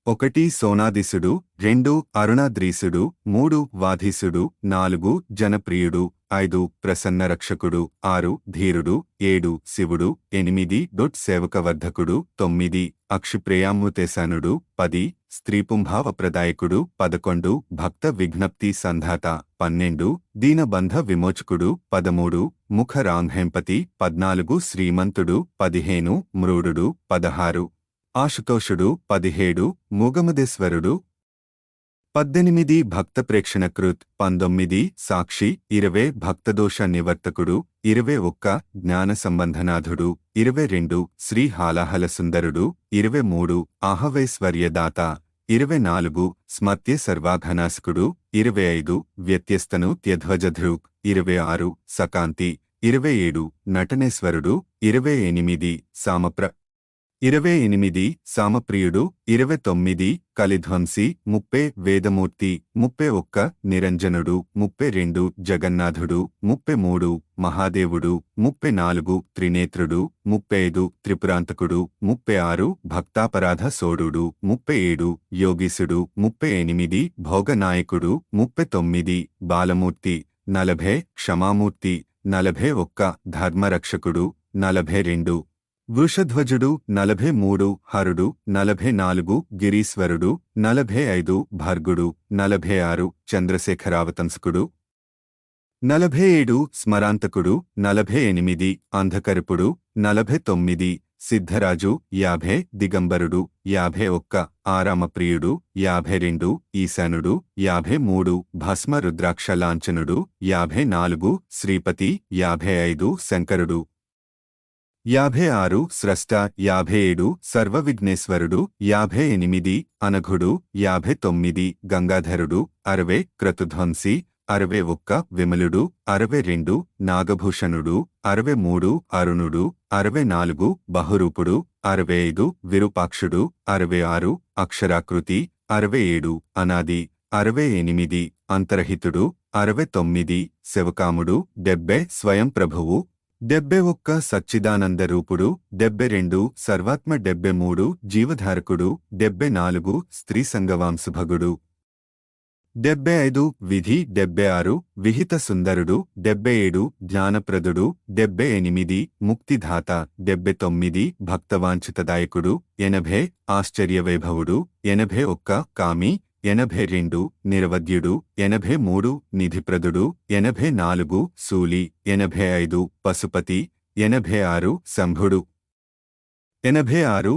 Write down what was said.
1 సోనాదిసుడు 2 అరుణాద్రీసుడు 3 వాధీసుడు 4 జనప్రియుడు 5 ప్రసన్నరక్షకుడు 6 ధీరుడు 7 శివుడు 8 సేవకవర్ధకుడు 9 అక్షిప్రేయామృతేశానుడు 10 స్త్రీపుంభావప్రదాయకుడు 11 భక్త విజ్ఞప్తి సంధాత 12 దీనబంధ విమోచకుడు 13 ముఖరాంఘేంపతి 14 శ్రీమంతుడు 15 మ్రూఢుడు 16 ఆశుతోషుడు 17 మూగమదేశ్వరుడు 18 భక్తప్రేక్షణకృత్ 19 సాక్షి 20 భక్తదోష నివర్తకుడు 21 జ్ఞాన సంబంధనాథుడు 22 శ్రీ హాలాహలసుందరుడు 23 ఆహవైశ్వర్యదాత 24 స్మర్త్య సర్వాఘనాశకుడు 25 వ్యత్యస్తను త్యధ్వజధృక్ 26 సకాంతి 27 నటనేశ్వరుడు 28 సామప్ర 28 సామప్రియుడు 29 కలిధ్వంసి 30 వేదమూర్తి 31 నిరంజనుడు 32 జగన్నాథుడు 33 మహాదేవుడు 34 త్రినేత్రుడు 35 త్రిపురాంతకుడు 36 భక్తాపరాధ సోడుడు 37 యోగీసుడు 38 భోగనాయకుడు 39 బాలమూర్తి 40 క్షమామూర్తి 41 ధర్మరక్షకుడు 42 వృషధ్వజుడు 43 హరుడు 44 గిరీశ్వరుడు 45 భర్గుడు 46 చంద్రశేఖరావతంసకుడు 47 స్మరాంతకుడు 48 అంధకరుపుడు 49 సిద్ధరాజు 50 దిగంబరుడు 51 ఆరామప్రియుడు 52 ఈశానుడు 53 భస్మ రుద్రాక్ష లాంఛనుడు 54 శ్రీపతి 55 శంకరుడు 56 స్రష్ట 57 సర్వవిఘ్నేశ్వరుడు 58 అనఘుడు 59 గంగాధరుడు 60 క్రతుధ్వంసి 61 విమలుడు 62 నాగభూషణుడు 63 అరుణుడు 64 బహురూపుడు 65 విరూపాక్షుడు 66 అక్షరాకృతి 67 అనాది 68 అంతరహితుడు 69 శివకాముడు 70 స్వయం ప్రభువు 71 సచ్చిదానందరూపుడు 72 సర్వాత్మ 73 జీవధారకుడు 74 స్త్రీ సంగవాంశభగుడు 75 విధి 76 విహిత సుందరుడు 77 జ్ఞానప్రదుడు 78 ముక్తిధాత 79 భక్తవాంఛితదాయకుడు 80 ఆశ్చర్యవైభవుడు 81 కామి 82 నిరవధ్యుడు 83 నిధిప్రదుడు 84 శూలి 85 పశుపతి 86 శంభుడు 86